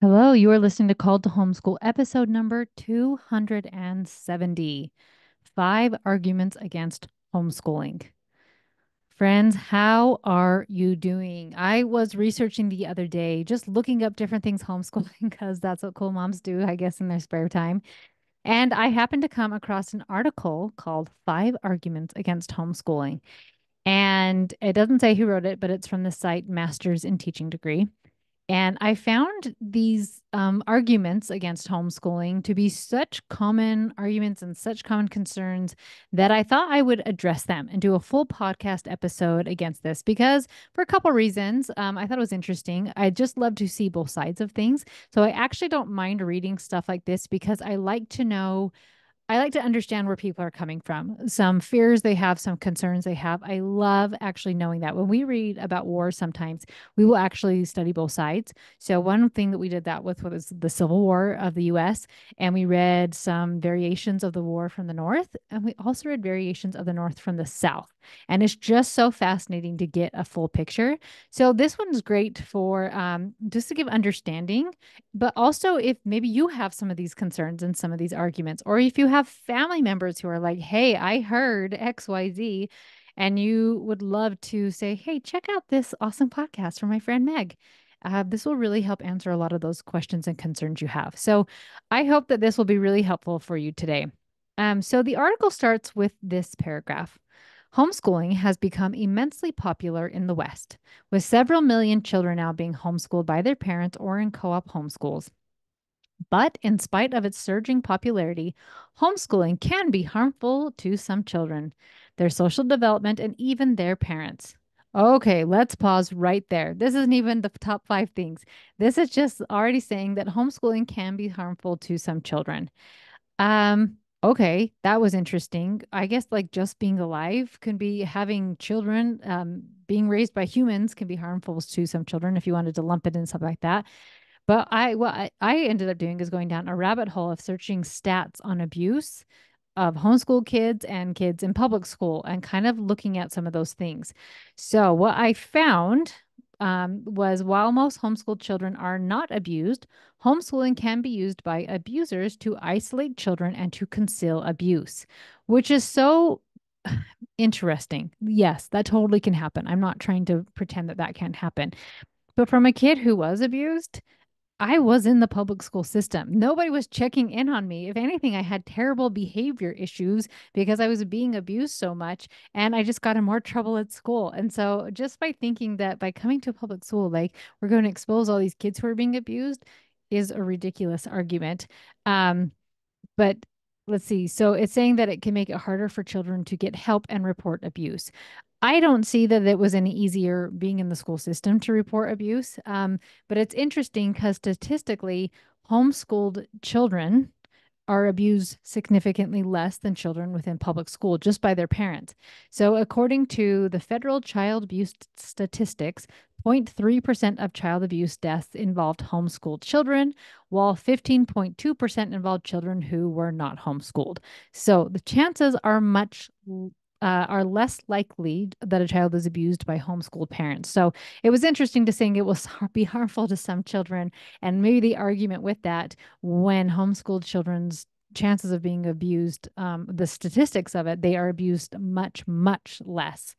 Hello, you are listening to Called to Homeschool, episode number 270. Five arguments against homeschooling. Friends, how are you doing? I was researching the other day, just looking up different things homeschooling because that's what cool moms do, I guess, in their spare time. And I happened to come across an article called Five Arguments Against Homeschooling. And it doesn't say who wrote it, but it's from the site Masters in Teaching Degree. And I found these arguments against homeschooling to be such common arguments and such common concerns that I thought I would address them and do a full podcast episode against this because, for a couple reasons, I thought it was interesting. I just love to see both sides of things. So I actually don't mind reading stuff like this because I like to understand where people are coming from. Some fears they have, some concerns they have. I love actually knowing that. When we read about war, sometimes we will actually study both sides. So, one thing that we did that with was the Civil War of the US, and we read some variations of the war from the North, and we also read variations of the North from the South. And it's just so fascinating to get a full picture. So, this one's great for just to give understanding, but also, if maybe you have some of these concerns and some of these arguments, or if you have family members who are like, hey, I heard XYZ, and you would love to say, hey, check out this awesome podcast from my friend Meg. This will really help answer a lot of those questions and concerns you have. So I hope that this will be really helpful for you today. So the article starts with this paragraph. Homeschooling has become immensely popular in the West, with several million children now being homeschooled by their parents or in co op homeschools. But in spite of its surging popularity, homeschooling can be harmful to some children, their social development, and even their parents. Okay, let's pause right there. This isn't even the top five things. This is just already saying that homeschooling can be harmful to some children. Okay, that was interesting. I guess like just being alive can be having children, being raised by humans can be harmful to some children if you wanted to lump it in something like that. But I ended up doing is going down a rabbit hole of searching stats on abuse of homeschool kids and kids in public school and kind of looking at some of those things. So what I found was while most homeschooled children are not abused, homeschooling can be used by abusers to isolate children and to conceal abuse, which is so interesting. Yes, that totally can happen. I'm not trying to pretend that that can't happen. But from a kid who was abused, I was in the public school system. Nobody was checking in on me. If anything, I had terrible behavior issues because I was being abused so much and I just got in more trouble at school. And so just by thinking that by coming to a public school, like we're going to expose all these kids who are being abused is a ridiculous argument. Um, but let's see. So it's saying that it can make it harder for children to get help and report abuse. I don't see that it was any easier being in the school system to report abuse. But it's interesting because statistically, homeschooled children are abused significantly less than children within public school just by their parents. So, according to the federal child abuse statistics, 0.3% of child abuse deaths involved homeschooled children, while 15.2% involved children who were not homeschooled. So the chances are are less likely that a child is abused by homeschooled parents. So it was interesting to saying it will be harmful to some children, and maybe the argument with that when homeschooled children's chances of being abused, the statistics of it, they are abused much, much less.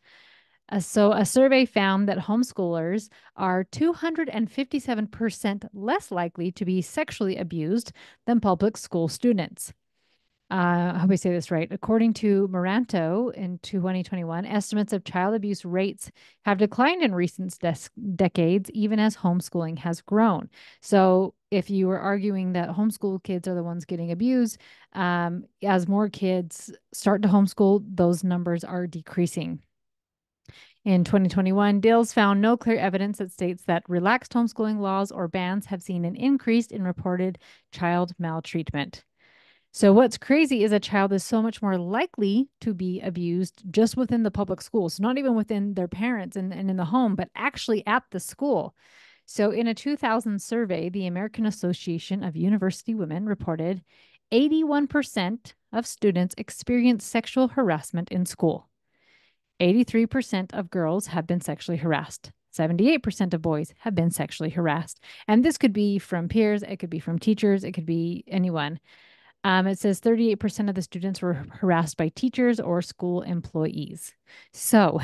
So, a survey found that homeschoolers are 257% less likely to be sexually abused than public school students. I hope I say this right. According to Moranto in 2021, estimates of child abuse rates have declined in recent decades, even as homeschooling has grown. So, if you were arguing that homeschool kids are the ones getting abused, as more kids start to homeschool, those numbers are decreasing. In 2021, Dales found no clear evidence that states that relaxed homeschooling laws or bans have seen an increase in reported child maltreatment. So, what's crazy is a child is so much more likely to be abused just within the public schools, not even within their parents and in the home, but actually at the school. So, in a 2000 survey, the American Association of University Women reported 81% of students experience sexual harassment in school. 83% of girls have been sexually harassed. 78% of boys have been sexually harassed. And this could be from peers, it could be from teachers, it could be anyone. It says 38% of the students were harassed by teachers or school employees. So,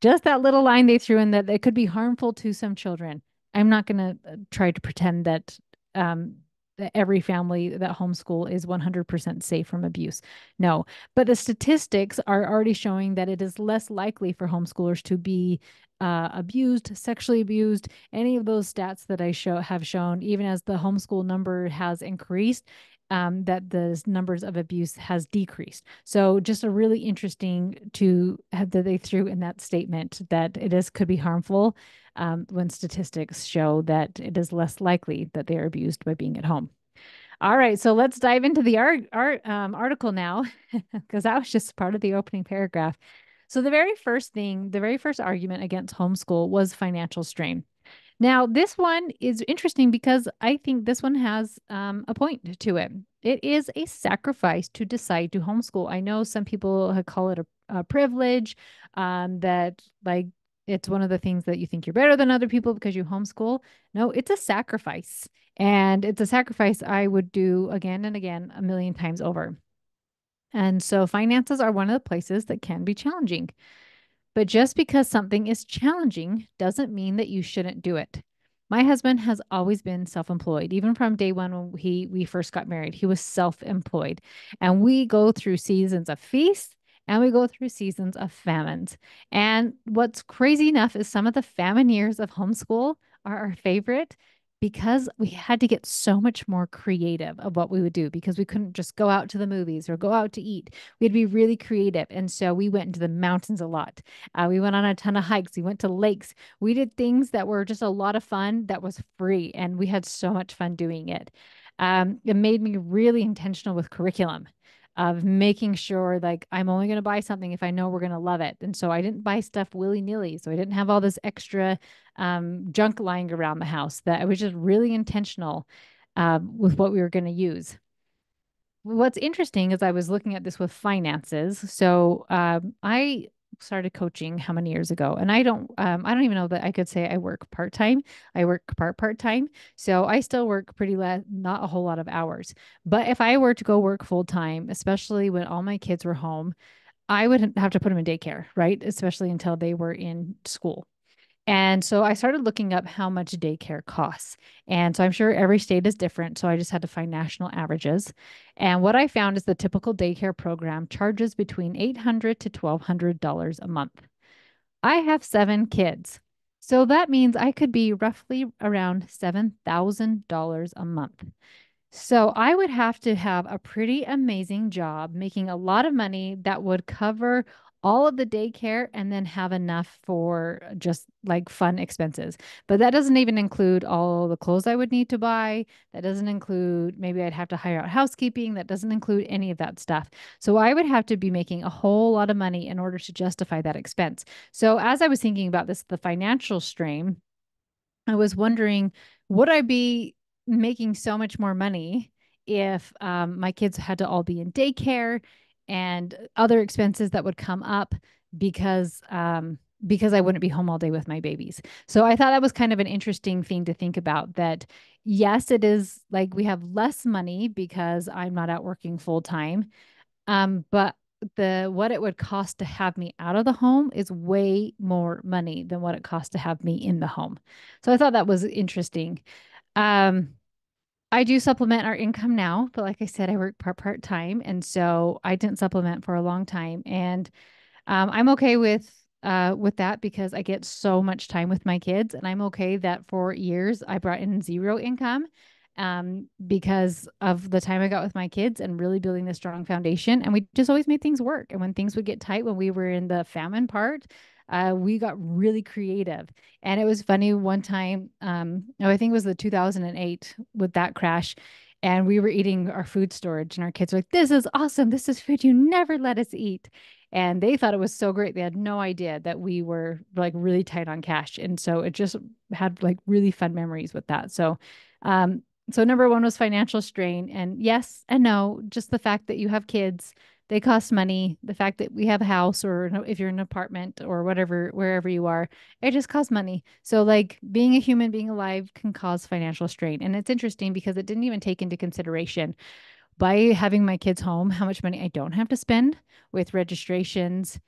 just that little line they threw in that it could be harmful to some children. I'm not going to try to pretend um, that every family that homeschool is 100% safe from abuse. No, but the statistics are already showing that it is less likely for homeschoolers to be abused, sexually abused, any of those stats that I have shown, even as the homeschool number has increased, that the numbers of abuse has decreased. So just a really interesting to have that they threw in that statement that it is could be harmful when statistics show that it is less likely that they are abused by being at home. All right, so let's dive into the article now, because that was just part of the opening paragraph. So the very first thing, the very first argument against homeschool was financial strain. Now, this one is interesting because I think this one has a point to it. It is a sacrifice to decide to homeschool. I know some people call it a privilege, that like it's one of the things that you think you're better than other people because you homeschool. No, it's a sacrifice. And it's a sacrifice I would do again and again, a million times over. And so finances are one of the places that can be challenging. But just because something is challenging doesn't mean that you shouldn't do it. My husband has always been self-employed. Even from day one when we first got married, he was self-employed. And we go through seasons of feast and we go through seasons of famines. And what's crazy enough is some of the famine years of homeschool are our favorite because we had to get so much more creative of what we would do because we couldn't just go out to the movies or go out to eat. We had to be really creative. And so we went into the mountains a lot. We went on a ton of hikes. We went to lakes. We did things that were just a lot of fun that was free. And we had so much fun doing it. It made me really intentional with curriculum of making sure like I'm only going to buy something if I know we're going to love it. And so I didn't buy stuff willy-nilly. So I didn't have all this extra junk lying around the house that I was just really intentional with what we were going to use. What's interesting is I was looking at this with finances. So I started coaching how many years ago, and I don't even know that I could say I work part time. I work part time, so I still work not a whole lot of hours. But if I were to go work full time, especially when all my kids were home, I would have to put them in daycare, right? Especially until they were in school. And so I started looking up how much daycare costs. And so I'm sure every state is different. So I just had to find national averages. And what I found is the typical daycare program charges between $800 to $1,200 a month. I have 7 kids. So that means I could be roughly around $7,000 a month. So I would have to have a pretty amazing job making a lot of money that would cover all of the daycare and then have enough for just like fun expenses. But that doesn't even include all the clothes I would need to buy. That doesn't include maybe I'd have to hire out housekeeping. That doesn't include any of that stuff. So I would have to be making a whole lot of money in order to justify that expense. So as I was thinking about this, the financial strain, I was wondering, would I be making so much more money if my kids had to all be in daycare and other expenses that would come up because I wouldn't be home all day with my babies. So I thought that was kind of an interesting thing to think about that yes, it is like we have less money because I'm not out working full time. But the what it would cost to have me out of the home is way more money than what it costs to have me in the home. So I thought that was interesting. Um, I do supplement our income now, but like I said, I work part time, and so I didn't supplement for a long time. And I'm okay with that because I get so much time with my kids, and I'm okay that for years I brought in zero income because of the time I got with my kids and really building this strong foundation. And we just always made things work. And when things would get tight, when we were in the famine part, we got really creative. And it was funny one time, oh, I think it was the 2008 with that crash. And we were eating our food storage, and our kids were like, "This is awesome. This is food you never let us eat." And they thought it was so great. They had no idea that we were like really tight on cash. And so it just had like really fun memories with that. So number one was financial strain. And yes and no, just the fact that you have kids They cost money. The fact that we have a house or if you're in an apartment or whatever, wherever you are, it just costs money. So, like being a human, being alive can cause financial strain. And it's interesting because it didn't even take into consideration by having my kids home, how much money I don't have to spend with registrations,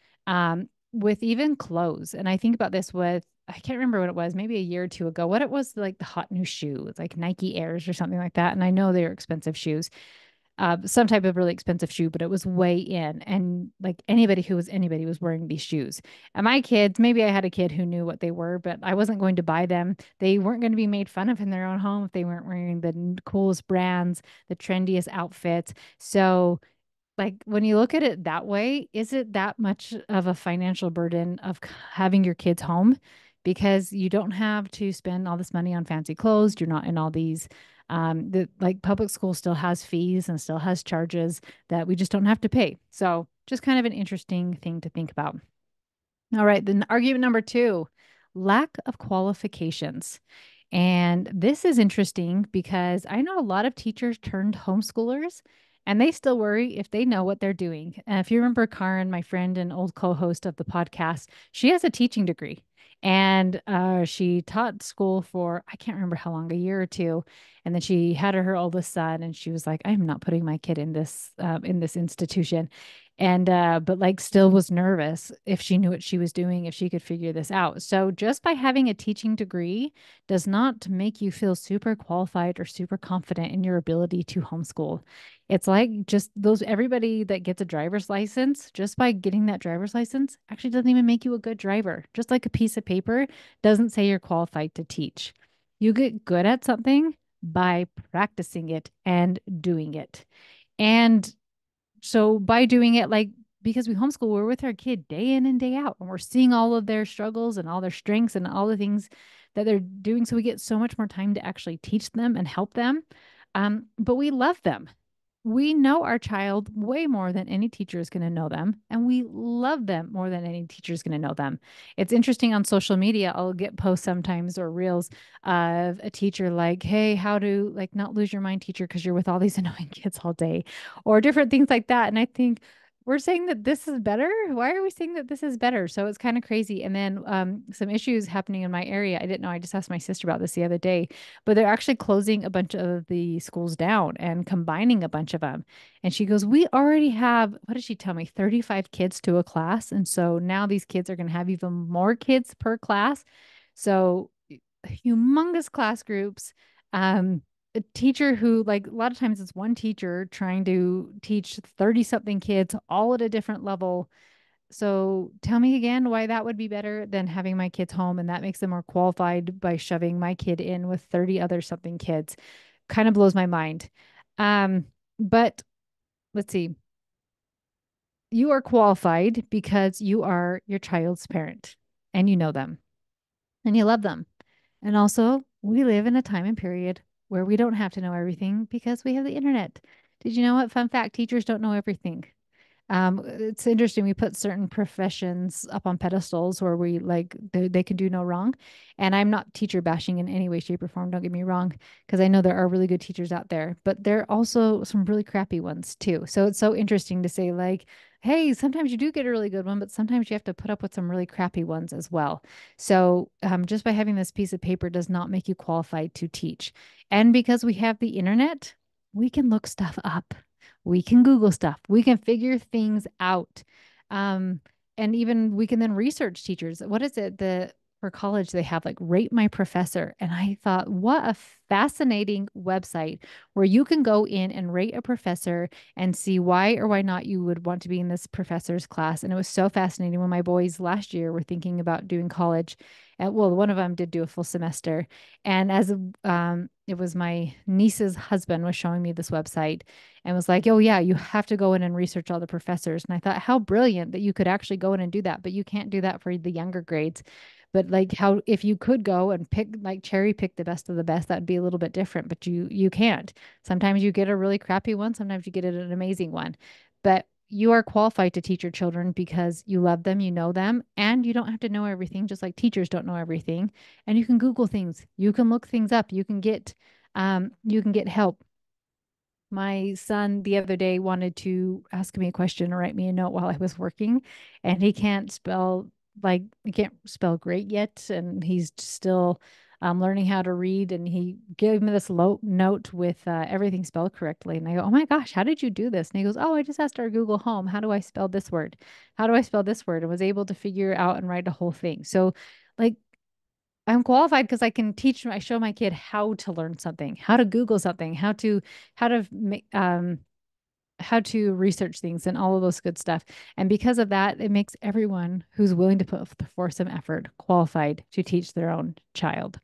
with even clothes. And I think about this with, I can't remember what it was, maybe a year or two ago, what it was like the hot new shoe, it's like Nike Airs or something like that. And I know they're expensive shoes, some type of really expensive shoe, but it was way in. And like anybody who was anybody was wearing these shoes. And my kids, maybe I had a kid who knew what they were, but I wasn't going to buy them. They weren't going to be made fun of in their own home if they weren't wearing the coolest brands, the trendiest outfits. So like when you look at it that way, is it that much of a financial burden of having your kids home? Because you don't have to spend all this money on fancy clothes. You're not in all these, the like public school still has fees and still has charges that we just don't have to pay. So just kind of an interesting thing to think about. All right, then argument number two, lack of qualifications. And this is interesting because I know a lot of teachers turned homeschoolers and they still worry if they know what they're doing. If you remember Karen, my friend and old co host of the podcast, she has a teaching degree and she taught school for, I can't remember how long, a year or two. And then she had her oldest son and she was like, I'm not putting my kid in this institution. And but like still was nervous if she knew what she was doing, if she could figure this out. So just by having a teaching degree does not make you feel super qualified or super confident in your ability to homeschool. It's like just those, everybody that gets a driver's license, just by getting that driver's license actually doesn't even make you a good driver. Just like a piece of paper doesn't say you're qualified to teach. You get good at something by practicing it and doing it. And so by doing it, like because we homeschool, we're with our kid day in and day out, and we're seeing all of their struggles and all their strengths and all the things that they're doing. So we get so much more time to actually teach them and help them. But we love them. We know our child way more than any teacher is going to know them, and we love them more than any teacher is going to know them. It's interesting on social media. I'll get posts sometimes or reels of a teacher like, "Hey, how to like not lose your mind, teacher, because you're with all these annoying kids all day," or different things like that. And I think we're saying that this is better. Why are we saying that this is better? So it's kind of crazy. And then some issues happening in my area. I didn't know. I just asked my sister about this the other day, but they're actually closing a bunch of the schools down and combining a bunch of them. And she goes, we already have, what did she tell me? 35 kids to a class. And so now these kids are going to have even more kids per class. So humongous class groups. A teacher who, like, a lot of times it's one teacher trying to teach 30 something kids all at a different level. So tell me again why that would be better than having my kids home, and that makes them more qualified by shoving my kid in with 30 other something kids. Kind of blows my mind. But let's see. You are qualified because you are your child's parent and you know them and you love them. And also, we live in a time and period where we don't have to know everything because we have the internet. Did you know what? Fun fact, teachers don't know everything. It's interesting. We put certain professions up on pedestals where we like they can do no wrong. And I'm not teacher bashing in any way, shape, or form. Don't get me wrong, because I know there are really good teachers out there, but there are also some really crappy ones too. So it's so interesting to say, like, hey, sometimes you do get a really good one, but sometimes you have to put up with some really crappy ones as well. So just by having this piece of paper does not make you qualified to teach. And because we have the internet, we can look stuff up. We can Google stuff. We can figure things out. Um, and even we can then research teachers. What is it? For college, they have like Rate My Professor. And I thought, what a fascinating website where you can go in and rate a professor and see why or why not you would want to be in this professor's class. And it was so fascinating when my boys last year were thinking about doing college. And well, one of them did do a full semester. And as it was my niece's husband was showing me this website and was like, oh, yeah, you have to go in and research all the professors. And I thought, how brilliant that you could actually go in and do that. But you can't do that for the younger grades. But like how if you could go and pick like cherry pick the best of the best, that'd be a little bit different. But you can't. Sometimes you get a really crappy one, sometimes you get an amazing one. But you are qualified to teach your children because you love them, you know them, and you don't have to know everything, just like teachers don't know everything. And you can Google things, you can look things up, you can get help. My son the other day wanted to ask me a question or write me a note while I was working, and he can't spell he can't spell great yet, and he's still learning how to read. And he gave me this note with everything spelled correctly, and I go, "Oh my gosh, how did you do this?" And he goes, "Oh, I just asked our Google Home, how do I spell this word? How do I spell this word?" And was able to figure out and write a whole thing. So, like I'm qualified because I can I show my kid how to learn something, how to Google something, how to make, how to research things and all of those good stuff. And because of that, it makes everyone who's willing to put forth some effort qualified to teach their own child.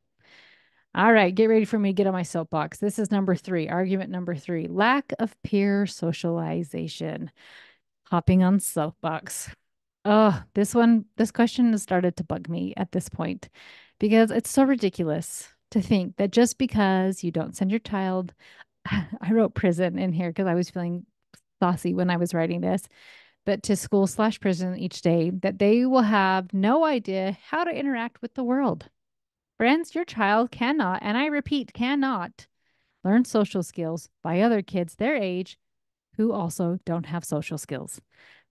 All right, get ready for me to get on my soapbox. This is number three, argument number three, lack of peer socialization. Hopping on soapbox. Oh, this question has started to bug me at this point because it's so ridiculous to think that just because you don't send your child, I wrote prison in here because I was feeling saucy when I was writing this, but to school/prison each day, that they will have no idea how to interact with the world. Friends, your child cannot, and I repeat, cannot learn social skills by other kids their age who also don't have social skills.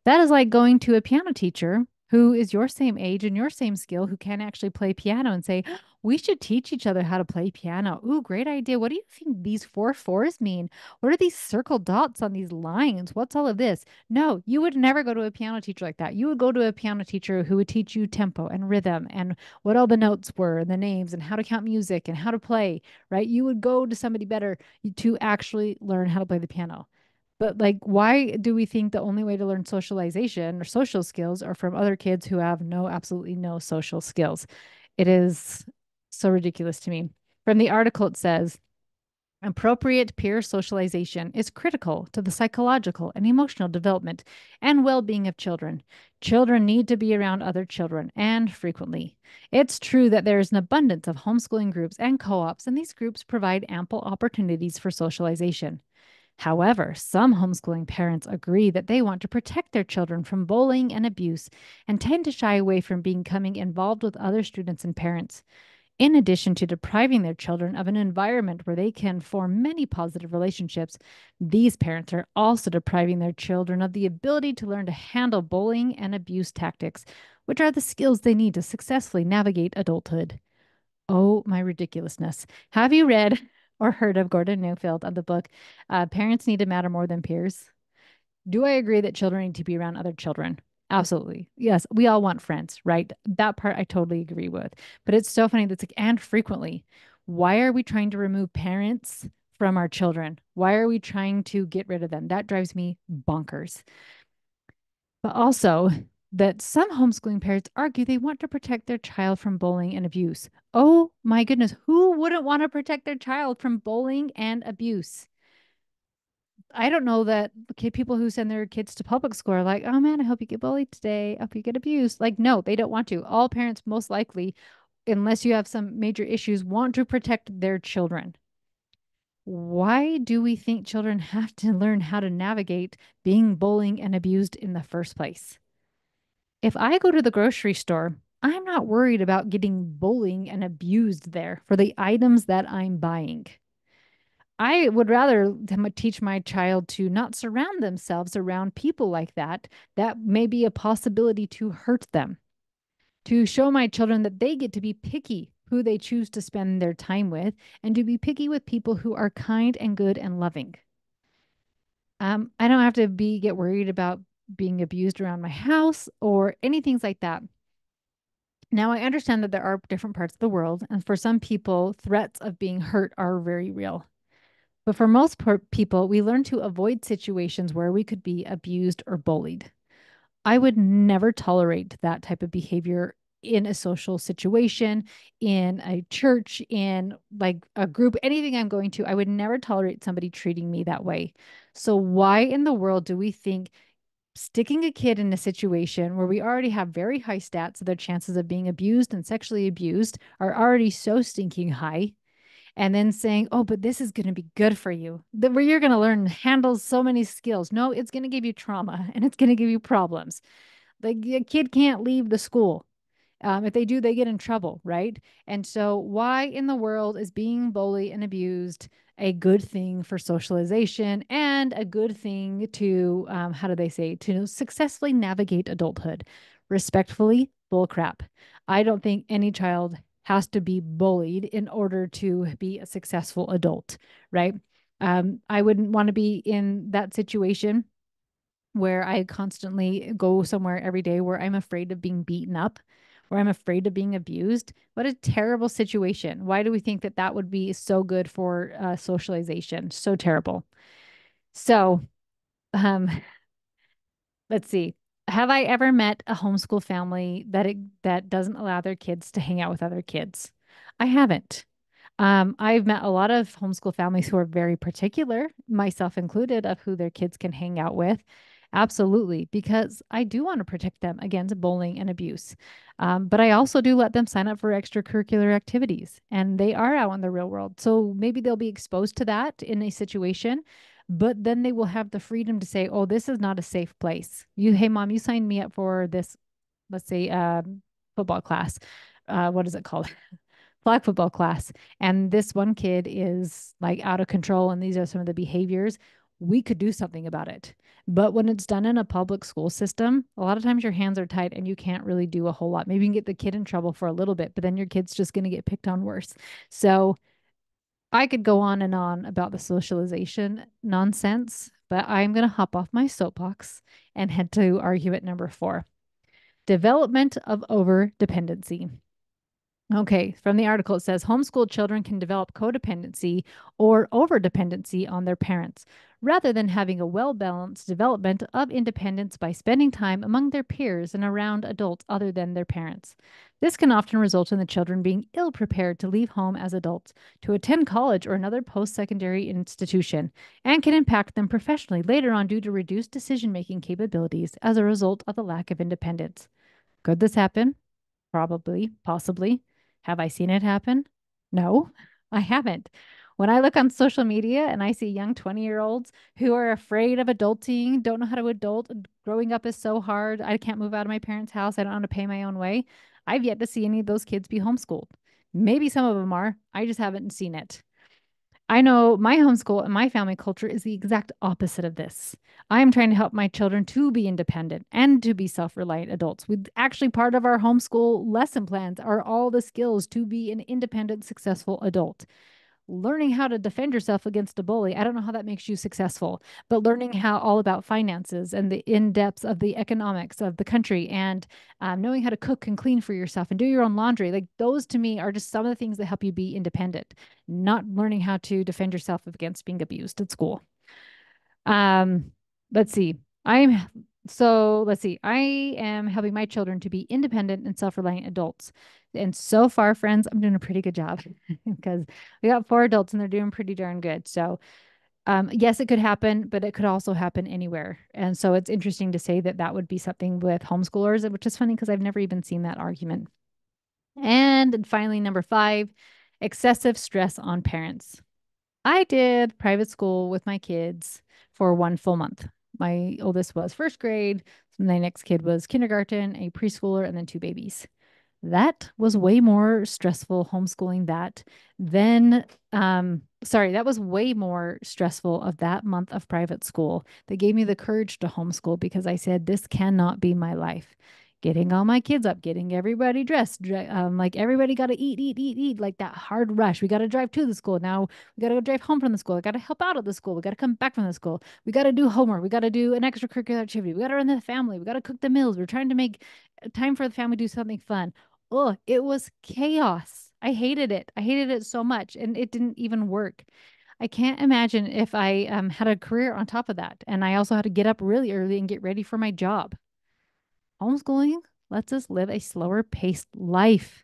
That is like going to a piano teacher who is your same age and your same skill who can actually play piano and say, we should teach each other how to play piano. Ooh, great idea. What do you think these four fours mean? What are these circle dots on these lines? What's all of this? No, you would never go to a piano teacher like that. You would go to a piano teacher who would teach you tempo and rhythm and what all the notes were and the names and how to count music and how to play, right? You would go to somebody better to actually learn how to play the piano. But like, why do we think the only way to learn socialization or social skills are from other kids who have absolutely no social skills? It is so ridiculous to me. From the article, it says appropriate peer socialization is critical to the psychological and emotional development and well being of children. Children need to be around other children and frequently. It's true that there is an abundance of homeschooling groups and co ops, and these groups provide ample opportunities for socialization. However, some homeschooling parents agree that they want to protect their children from bullying and abuse and tend to shy away from becoming involved with other students and parents. In addition to depriving their children of an environment where they can form many positive relationships, these parents are also depriving their children of the ability to learn to handle bullying and abuse tactics, which are the skills they need to successfully navigate adulthood. Oh, my ridiculousness. Have you read or heard of Gordon Neufeld on the book Parents Need to Matter More Than Peers? Do I agree that children need to be around other children? Absolutely. Yes, we all want friends, right? That part I totally agree with. But it's so funny that's like, and frequently, why are we trying to remove parents from our children? Why are we trying to get rid of them? That drives me bonkers. But also, that some homeschooling parents argue they want to protect their child from bullying and abuse. Oh my goodness, who wouldn't want to protect their child from bullying and abuse? I don't know that people who send their kids to public school are like, oh man, I hope you get bullied today. I hope you get abused. Like, no, they don't want to. All parents, most likely, unless you have some major issues, want to protect their children. Why do we think children have to learn how to navigate being bullied and abused in the first place? If I go to the grocery store, I'm not worried about getting bullied and abused there for the items that I'm buying. I would rather teach my child to not surround themselves around people like that, that may be a possibility to hurt them, to show my children that they get to be picky who they choose to spend their time with, and to be picky with people who are kind and good and loving. I don't have to get worried about being abused around my house or anything like that. Now, I understand that there are different parts of the world, and for some people, threats of being hurt are very real. But for most people, we learn to avoid situations where we could be abused or bullied. I would never tolerate that type of behavior in a social situation, in a church, in like a group, anything I'm going to. I would never tolerate somebody treating me that way. So, why in the world do we think sticking a kid in a situation where we already have very high stats, so their chances of being abused and sexually abused are already so stinking high, and then saying, oh, but this is going to be good for you, that where you're going to learn handle so many skills? No, it's going to give you trauma and it's going to give you problems. The kid can't leave the school. If they do, they get in trouble, right? And so, why in the world is being bullied and abused a good thing for socialization and a good thing to, how do they say, to successfully navigate adulthood. Respectfully, bull crap. I don't think any child has to be bullied in order to be a successful adult, right? I wouldn't want to be in that situation where I constantly go somewhere every day where I'm afraid of being beaten up, where I'm afraid of being abused. What a terrible situation. Why do we think that that would be so good for socialization? So terrible. So, um, let's see. Have I ever met a homeschool family that doesn't allow their kids to hang out with other kids? I haven't. I've met a lot of homeschool families who are very particular, myself included, of who their kids can hang out with. Absolutely, because I do want to protect them against bullying and abuse. But I also do let them sign up for extracurricular activities, and they are out in the real world. So maybe they'll be exposed to that in a situation, but then they will have the freedom to say, oh, this is not a safe place. Hey, mom, you signed me up for this, let's say, football class. What is it called? Flag football class, and this one kid is like out of control, and these are some of the behaviors. We could do something about it. But when it's done in a public school system, a lot of times your hands are tied and you can't really do a whole lot. Maybe you can get the kid in trouble for a little bit, but then your kid's just going to get picked on worse. So I could go on and on about the socialization nonsense, but I'm going to hop off my soapbox and head to argument number 4: development of over dependency. Okay, from the article, it says homeschooled children can develop codependency or overdependency on their parents rather than having a well balanced development of independence by spending time among their peers and around adults other than their parents. This can often result in the children being ill prepared to leave home as adults, to attend college or another post secondary institution, and can impact them professionally later on due to reduced decision making capabilities as a result of the lack of independence. Could this happen? Probably, possibly. Have I seen it happen? No, I haven't. When I look on social media and I see young 20-year-olds who are afraid of adulting, don't know how to adult, growing up is so hard. I can't move out of my parents' house. I don't know how to pay my own way. I've yet to see any of those kids be homeschooled. Maybe some of them are. I just haven't seen it. I know my homeschool and my family culture is the exact opposite of this. I am trying to help my children to be independent and to be self reliant adults. With actually, part of our homeschool lesson plans are all the skills to be an independent, successful adult. Learning how to defend yourself against a bully. I don't know how that makes you successful, but learning how all about finances and the in depths of the economics of the country, and knowing how to cook and clean for yourself and do your own laundry. Like those to me are just some of the things that help you be independent, not learning how to defend yourself against being abused at school. Um, let's see. Let's see. I am helping my children to be independent and self-reliant adults. And so far, friends, I'm doing a pretty good job because we got 4 adults and they're doing pretty darn good. So, yes, it could happen, but it could also happen anywhere. And so it's interesting to say that that would be something with homeschoolers, which is funny because I've never even seen that argument. And finally, number 5, excessive stress on parents. I did private school with my kids for 1 full month. My oldest was first grade. My next kid was kindergarten, a preschooler, and then 2 babies. That was way more stressful homeschooling that than, sorry, that was way more stressful of that month of private school that gave me the courage to homeschool because I said, this cannot be my life. Getting all my kids up, getting everybody dressed, like everybody got to eat, eat, eat, eat, like that hard rush. We got to drive to the school. Now we got to go drive home from the school. I got to help out at the school. We got to come back from the school. We got to do homework. We got to do an extracurricular activity. We got to run the family. We got to cook the meals. We're trying to make time for the family to do something fun. Oh, it was chaos. I hated it. I hated it so much, and it didn't even work. I can't imagine if I had a career on top of that, and I also had to get up really early and get ready for my job. Homeschooling lets us live a slower paced life,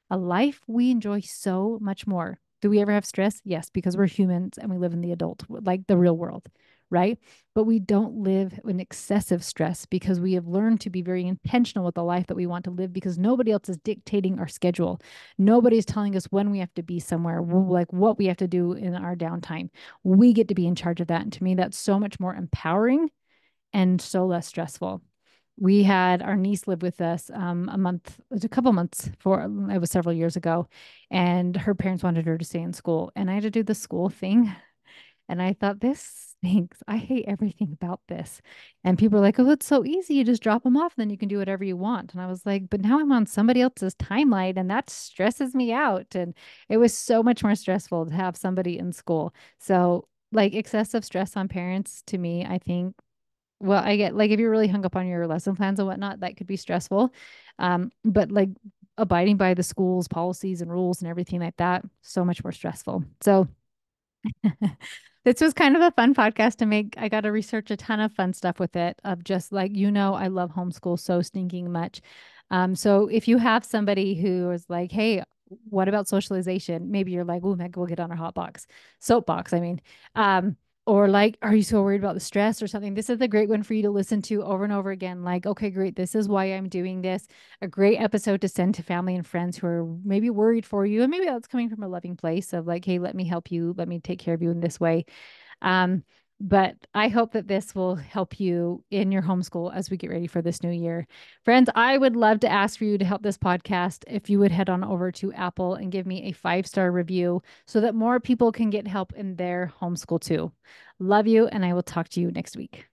a life we enjoy so much more. Do we ever have stress? Yes, because we're humans and we live in the adult, like the real world, right? But we don't live in excessive stress because we have learned to be very intentional with the life that we want to live because nobody else is dictating our schedule. Nobody's telling us when we have to be somewhere, like what we have to do in our downtime. We get to be in charge of that. And to me, that's so much more empowering and so less stressful. we had our niece live with us a month, it was a couple months for it was several years ago, and her parents wanted her to stay in school, and I had to do the school thing. And I thought, this stinks. I hate everything about this. And people are like, oh, it's so easy. You just drop them off, and then you can do whatever you want. And I was like, but now I'm on somebody else's timeline, and that stresses me out. And it was so much more stressful to have somebody in school. So, like, excessive stress on parents to me, I think, well, I get like if you're really hung up on your lesson plans and whatnot, that could be stressful. But like abiding by the school's policies and rules and everything like that, so much more stressful. So, this was kind of a fun podcast to make. I got to research a ton of fun stuff with it of just like, I love homeschool so stinking much. So if you have somebody who is like, hey, what about socialization? Maybe you're like, oh, Meg, we'll get on our hot box, soapbox. I mean, or like, are you so worried about the stress or something? This is a great one for you to listen to over and over again. Like, okay, great. This is why I'm doing this. A great episode to send to family and friends who are maybe worried for you. And maybe that's coming from a loving place of like, hey, let me help you. Let me take care of you in this way. Um, but I hope that this will help you in your homeschool as we get ready for this new year. Friends, I would love to ask for you to help this podcast if you would head on over to Apple and give me a 5-star review so that more people can get help in their homeschool too. Love you, and I will talk to you next week.